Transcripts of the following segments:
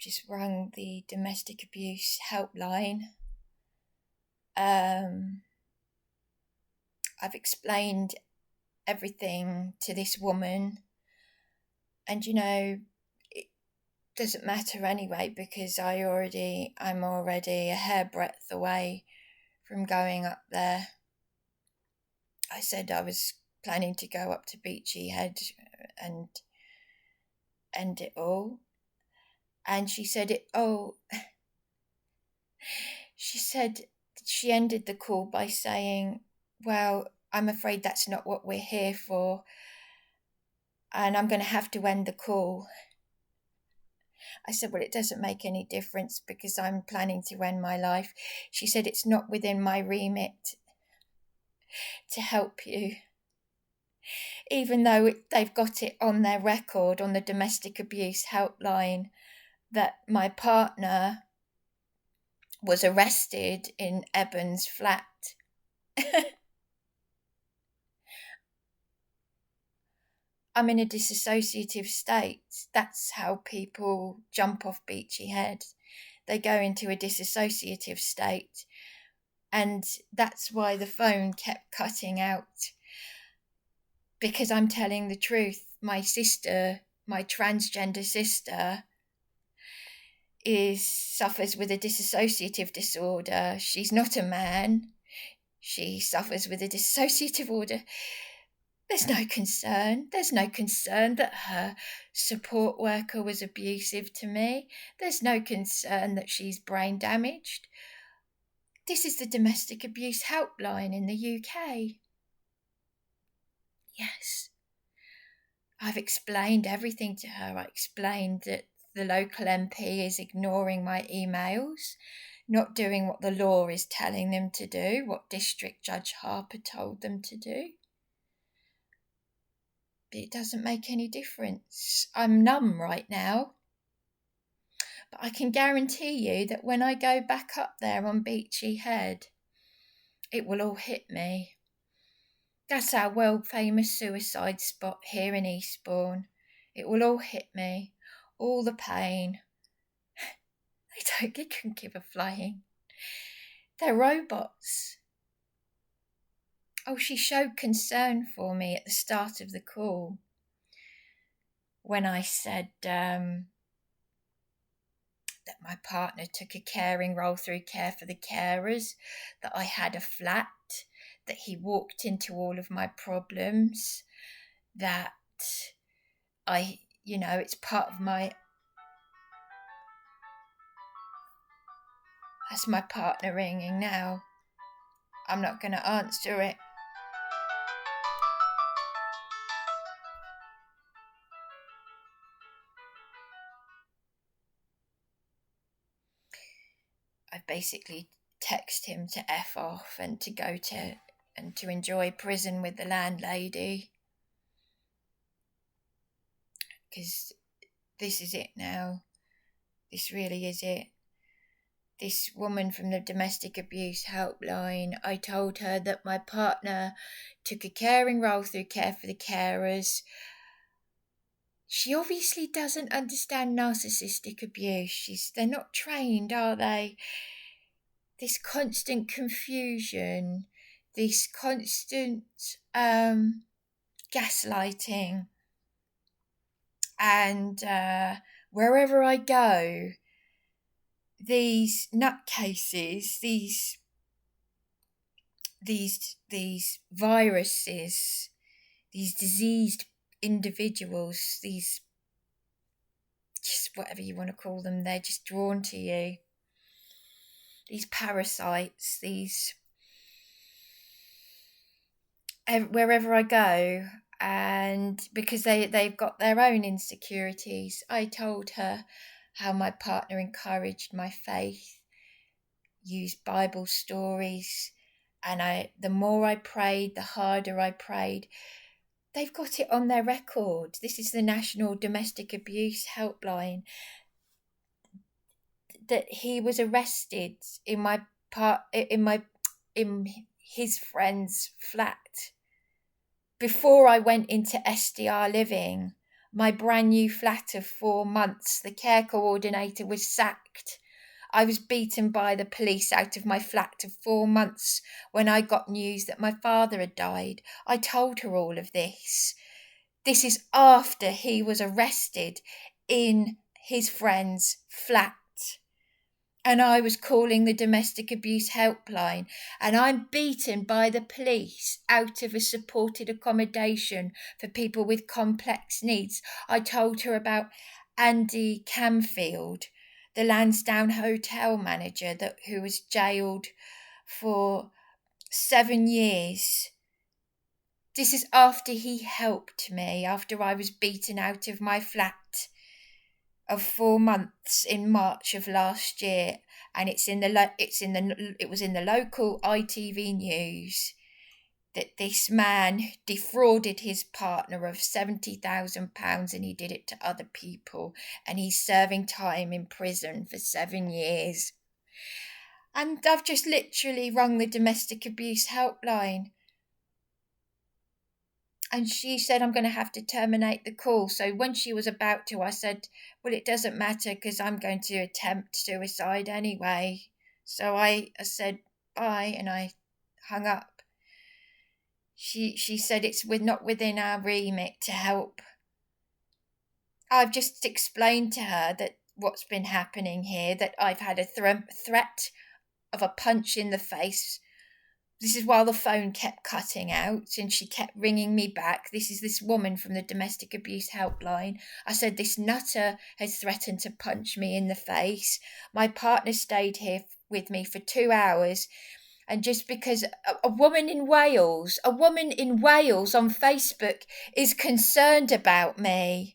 just rung the domestic abuse helpline. I've explained everything to this woman, and it doesn't matter anyway, because I'm already a hairbreadth away from going up there. I said I was planning to go up to Beachy Head and end it all. And she said she said she ended the call by saying, well, I'm afraid that's not what we're here for, and I'm going to have to end the call. I said, well, it doesn't make any difference because I'm planning to end my life. She said, it's not within my remit to help you. Even though they've got it on their record on the domestic abuse helpline that my partner was arrested in Eben's flat. I'm in a dissociative state. That's how people jump off Beachy Head. They go into a dissociative state. And that's why the phone kept cutting out. Because I'm telling the truth. My sister, my transgender sister, suffers with a dissociative disorder. She's not a man. She suffers with a dissociative order. There's no concern. There's no concern that her support worker was abusive to me. There's no concern that she's brain damaged. This is the domestic abuse helpline in the UK. Yes. I've explained everything to her. I explained that the local MP is ignoring my emails, not doing what the law is telling them to do, what District Judge Harper told them to do. But it doesn't make any difference. I'm numb right now. But I can guarantee you that when I go back up there on Beachy Head, it will all hit me. That's our world famous suicide spot here in Eastbourne. It will all hit me. All the pain. They couldn't give a flying. They're robots. Oh, she showed concern for me at the start of the call when I said that my partner took a caring role through Care for the Carers, that I had a flat, that he walked into all of my problems, that it's part of my... That's my partner ringing now. I'm not going to answer it. I basically text him to F off and to go to and to enjoy prison with the landlady. Because this is it now. This really is it. This woman from the domestic abuse helpline, I told her that my partner took a caring role through Care for the Carers. She obviously doesn't understand narcissistic abuse. They're not trained, are they? This constant confusion, this constant gaslighting. And wherever I go, these nutcases, these viruses, these diseased individuals, these, just whatever you want to call them, they're just drawn to you. These parasites, wherever I go, and because they've got their own insecurities. I told her how my partner encouraged my faith, used Bible stories, and the more I prayed, the harder I prayed. They've got it on their record. This is the National Domestic Abuse Helpline. That he was arrested in his friend's flat. Before I went into SDR living, my brand new flat of 4 months. The care coordinator was sacked. I was beaten by the police out of my flat of 4 months when I got news that my father had died. I told her all of this. This is after he was arrested in his friend's flat. And I was calling the domestic abuse helpline, and I'm beaten by the police out of a supported accommodation for people with complex needs. I told her about Andy Camfield, the Lansdowne hotel manager who was jailed for 7 years. This is after he helped me, after I was beaten out of my flat of 4 months in March of last year, and it was in the local ITV news that this man defrauded his partner of £70,000, and he did it to other people, and he's serving time in prison for 7 years. And I've just literally rung the domestic abuse helpline. And she said, I'm going to have to terminate the call. So when she was about to, I said, well, it doesn't matter because I'm going to attempt suicide anyway. So I said, bye, and I hung up. She said it's not within our remit to help. I've just explained to her that what's been happening here, that I've had a threat of a punch in the face. This is while the phone kept cutting out and she kept ringing me back. This is this woman from the domestic abuse helpline. I said, this nutter has threatened to punch me in the face. My partner stayed here with me for 2 hours. And just because a woman in Wales on Facebook is concerned about me,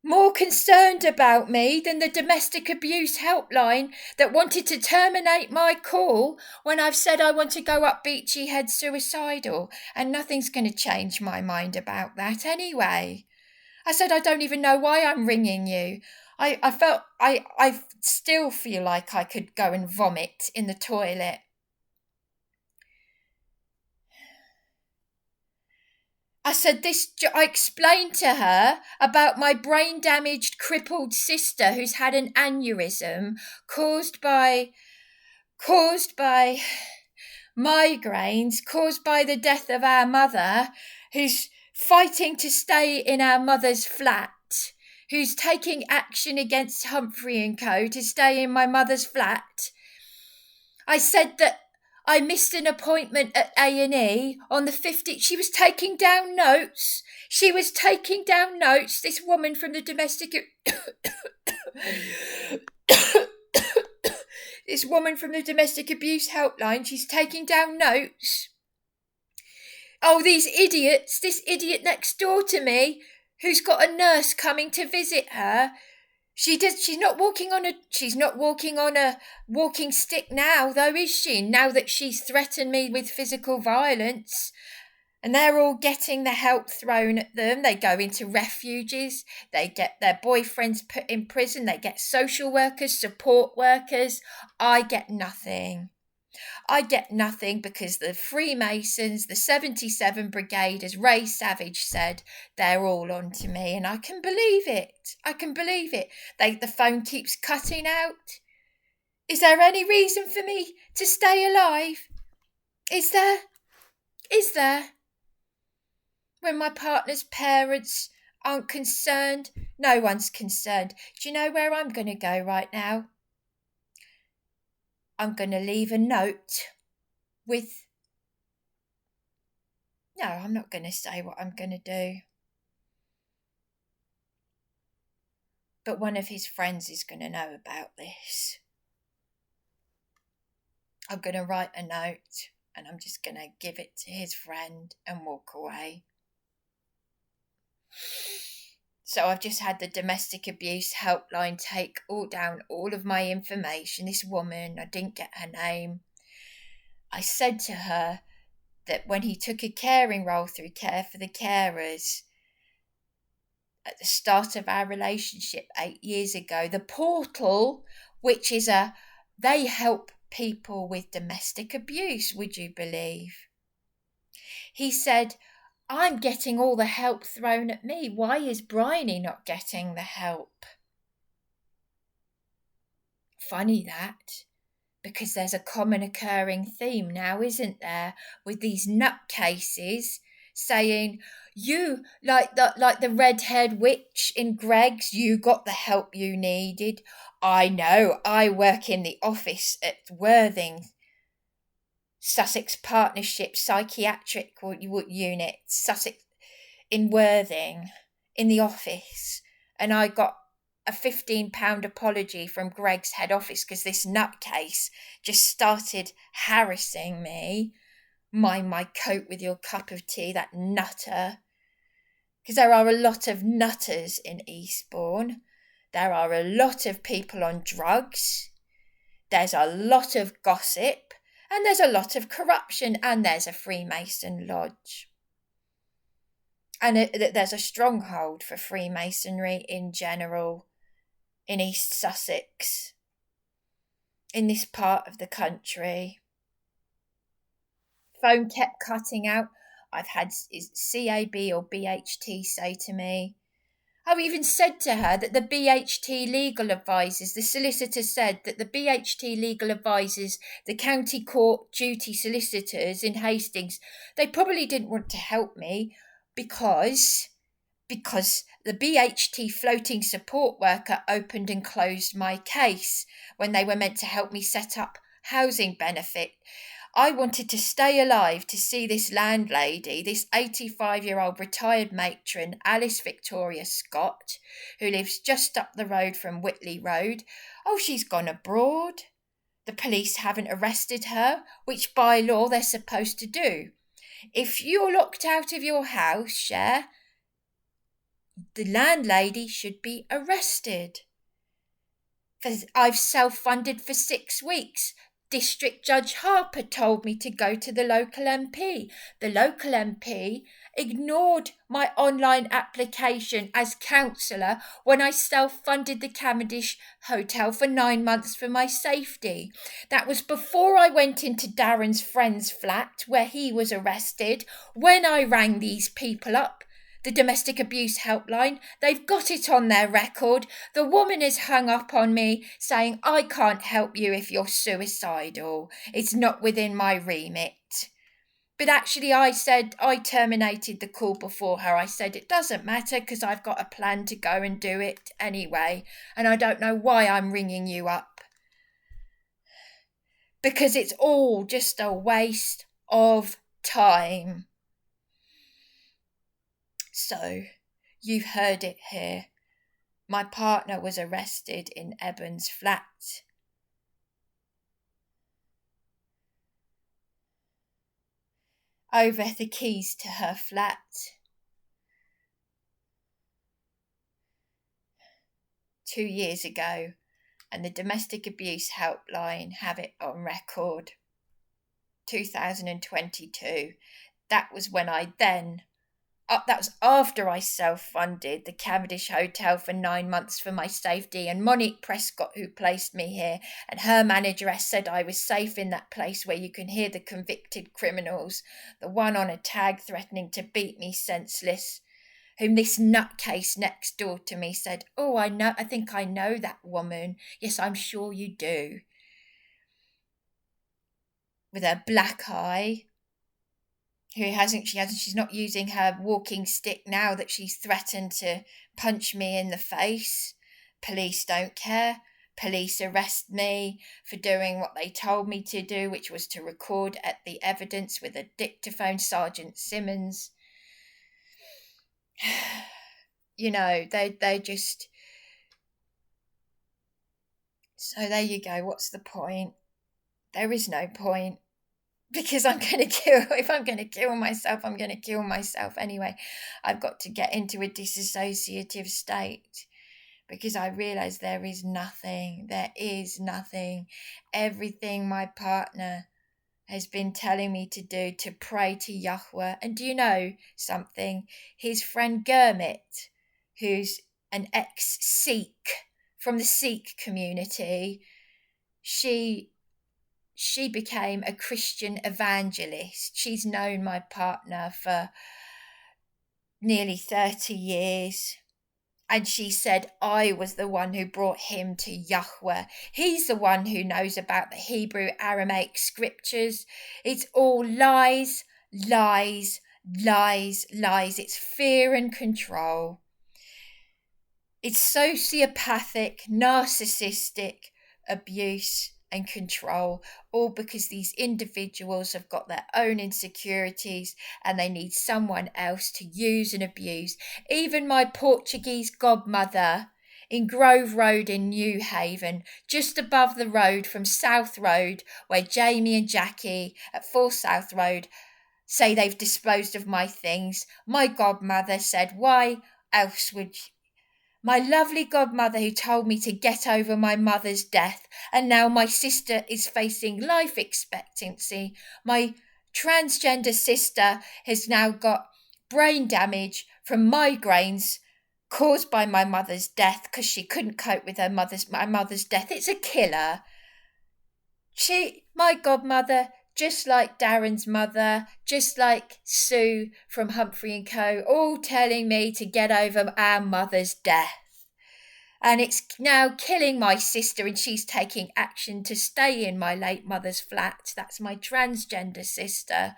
more concerned about me than the domestic abuse helpline that wanted to terminate my call when I've said I want to go up Beachy Head suicidal, and nothing's going to change my mind about that anyway. I said, I don't even know why I'm ringing you. I still feel like I could go and vomit in the toilet. I said I explained to her about my brain-damaged, crippled sister who's had an aneurysm caused by migraines, caused by the death of our mother, who's fighting to stay in our mother's flat, who's taking action against Humphrey & Co. to stay in my mother's flat. I said that I missed an appointment at A&E on the 15th. She was taking down notes. This woman from the domestic... this woman from the domestic abuse helpline, she's taking down notes. Oh, these idiots, this idiot next door to me, who's got a nurse coming to visit her... She's not walking on a walking stick now, though, is she? Now that she's threatened me with physical violence, and they're all getting the help thrown at them. They go into refuges. They get their boyfriends put in prison. They get social workers, support workers. I get nothing. Because the Freemasons, the 77 Brigade, as Ray Savage said, they're all on to me, and I can believe it. The phone keeps cutting out. Is there any reason for me to stay alive? Is there? When my partner's parents aren't concerned, no one's concerned. Do you know where I'm going to go right now? I'm going to leave a note with... No, I'm not going to say what I'm going to do. But one of his friends is going to know about this. I'm going to write a note and I'm just going to give it to his friend and walk away. So I've just had the domestic abuse helpline take down all of my information. This woman, I didn't get her name. I said to her that when he took a caring role through Care for the Carers, at the start of our relationship 8 years ago, the portal, which is they help people with domestic abuse, would you believe? He said, I'm getting all the help thrown at me. Why is Bryony not getting the help? Funny that, because there's a common occurring theme now, isn't there, with these nutcases saying, you, like the red-haired witch in Greg's, you got the help you needed. I know, I work in the office at Worthing, Sussex Partnership Psychiatric Unit, Sussex, in Worthing, in the office, and I got a £15 apology from Greg's head office because this nutcase just started harassing me. Mind my coat with your cup of tea, that nutter. Because there are a lot of nutters in Eastbourne. There are a lot of people on drugs. There's a lot of gossip. And there's a lot of corruption. And there's a Freemason lodge. And there's a stronghold for Freemasonry in general in East Sussex, in this part of the country. Phone kept cutting out. I've had CAB or BHT say to me, I've even said to her that the BHT legal advisors, the solicitor said that the BHT legal advisors, the county court duty solicitors in Hastings, they probably didn't want to help me because the BHT floating support worker opened and closed my case when they were meant to help me set up housing benefit. I wanted to stay alive to see this landlady, this 85-year-old retired matron, Alice Victoria Scott, who lives just up the road from Whitley Road. Oh, she's gone abroad. The police haven't arrested her, which by law they're supposed to do. If you're locked out of your house, the landlady should be arrested. I've self-funded for 6 weeks. District Judge Harper told me to go to the local MP. The local MP ignored my online application as counsellor when I self-funded the Cavendish Hotel for 9 months for my safety. That was before I went into Darren's friend's flat where he was arrested. When I rang these people up, the domestic abuse helpline, they've got it on their record. The woman is hung up on me saying, I can't help you if you're suicidal. It's not within my remit. But actually I said I terminated the call before her. I said it doesn't matter because I've got a plan to go and do it anyway. And I don't know why I'm ringing you up. Because it's all just a waste of time. So, you've heard it here. My partner was arrested in Eben's flat. Over the keys to her flat. Two years ago, and the domestic abuse helpline have it on record. 2022. That was when that was after I self-funded the Cavendish Hotel for 9 months for my safety, and Monique Prescott, who placed me here, and her manageress said I was safe in that place where you can hear the convicted criminals, the one on a tag threatening to beat me senseless, whom this nutcase next door to me said, oh, I think I know that woman. Yes, I'm sure you do. With her black eye, she's not using her walking stick now that she's threatened to punch me in the face. Police don't care. Police arrest me for doing what they told me to do, which was to record at the evidence with a dictaphone, Sergeant Simmons. You know, they just... So there you go. What's the point? There is no point. Because if I'm going to kill myself, I'm going to kill myself anyway. I've got to get into a dissociative state because I realise there is nothing. Everything my partner has been telling me to do, to pray to Yahweh. And do you know something? His friend Gurmit, who's an ex-Sikh from the Sikh community, she became a Christian evangelist. She's known my partner for nearly 30 years. And she said, I was the one who brought him to Yahweh. He's the one who knows about the Hebrew Aramaic scriptures. It's all lies, lies, lies, lies. It's fear and control. It's sociopathic, narcissistic abuse and control, all because these individuals have got their own insecurities and they need someone else to use and abuse. Even my Portuguese godmother in Grove Road in New Haven, just above the road from South Road, where Jamie and Jackie at 4 South Road say they've disposed of my things, my godmother said, why else would my lovely godmother who told me to get over my mother's death, and now my sister is facing life expectancy. My transgender sister has now got brain damage from migraines caused by my mother's death because she couldn't cope with my mother's death. It's a killer. My godmother, just like Darren's mother, just like Sue from Humphrey and Co., all telling me to get over our mother's death. And it's now killing my sister, and she's taking action to stay in my late mother's flat. That's my transgender sister.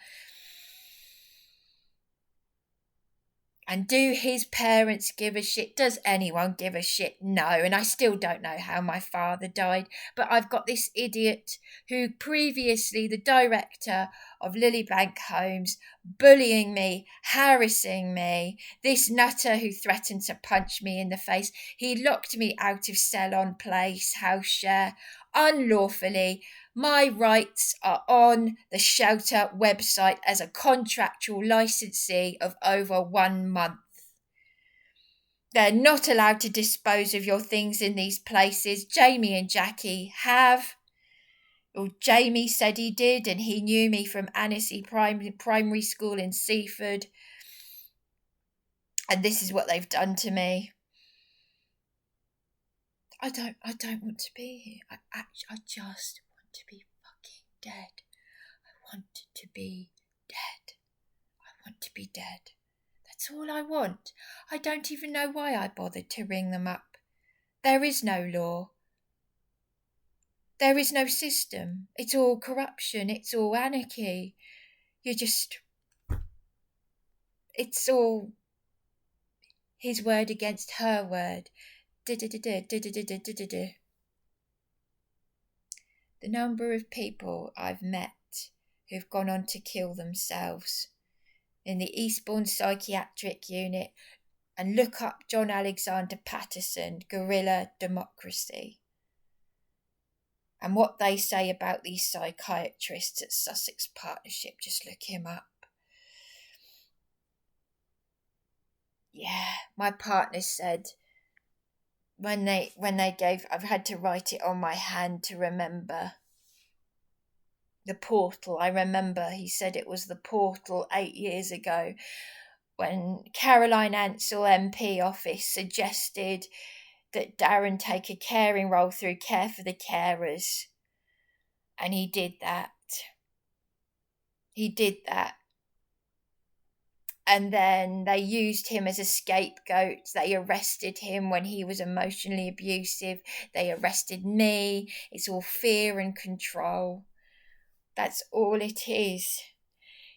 And do his parents give a shit? Does anyone give a shit? No. And I still don't know how my father died. But I've got this idiot who previously, the director of Lily Blank Homes, bullying me, harassing me. This nutter who threatened to punch me in the face. He locked me out of Salon Place, house share, unlawfully. My rights are on the shelter website as a contractual licensee of over 1 month. They're not allowed to dispose of your things in these places. Jamie and Jackie have. Well, Jamie said he did, and he knew me from Annecy Primary School in Seaford. And this is what they've done to me. I don't want to be here. I just to be fucking dead. I want to be dead. I want to be dead. That's all I want. I don't even know why I bothered to ring them up. There is no law. There is no system. It's all corruption. It's all anarchy. It's all his word against her word. The number of people I've met who've gone on to kill themselves in the Eastbourne Psychiatric Unit, and look up John Alexander Patterson, Guerrilla Democracy, and what they say about these psychiatrists at Sussex Partnership. Just look him up. Yeah, my partner said when they gave, I've had to write it on my hand to remember. The portal, I remember he said it was the portal 8 years ago when Caroline Ansell MP office suggested that Darren take a caring role through Care for the Carers. And he did that. And then they used him as a scapegoat. They arrested him when he was emotionally abusive. They arrested me. It's all fear and control. That's all it is.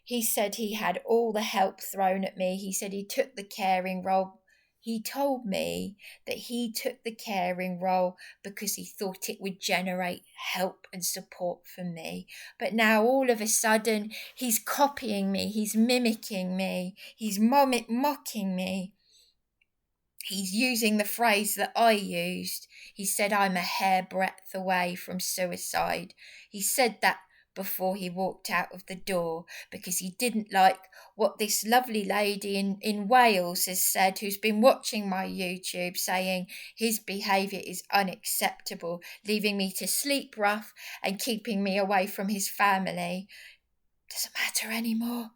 He said he had all the help thrown at me. He said he took the caring role. He told me that he took the caring role because he thought it would generate help and support for me. But now all of a sudden, he's copying me. He's mimicking me. He's mocking me. He's using the phrase that I used. He said I'm a hairbreadth away from suicide. He said that before he walked out of the door because he didn't like what this lovely lady in Wales has said, who's been watching my YouTube, saying his behaviour is unacceptable, leaving me to sleep rough and keeping me away from his family. Doesn't matter anymore.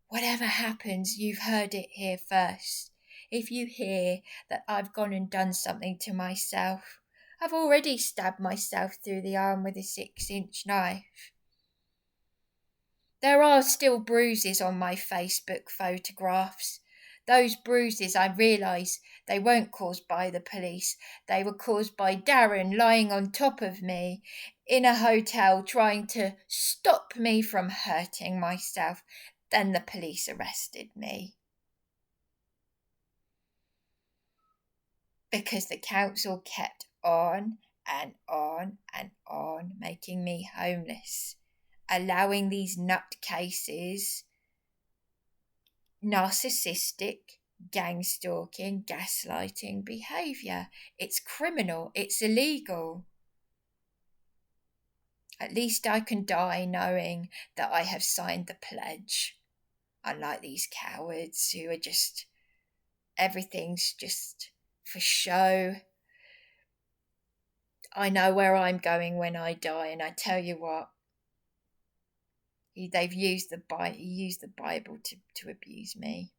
Whatever happens, you've heard it here first. If you hear that I've gone and done something to myself, I've already stabbed myself through the arm with a 6-inch knife. There are still bruises on my Facebook photographs. Those bruises, I realise, they weren't caused by the police. They were caused by Darren lying on top of me in a hotel trying to stop me from hurting myself. Then the police arrested me. Because the council kept on and on and on making me homeless, allowing these nutcases, narcissistic, gang stalking, gaslighting behaviour. It's criminal, it's illegal. At least I can die knowing that I have signed the pledge, unlike these cowards who are just, everything's just for show. I know where I'm going when I die, and I tell you what, they've used the Bible to abuse me.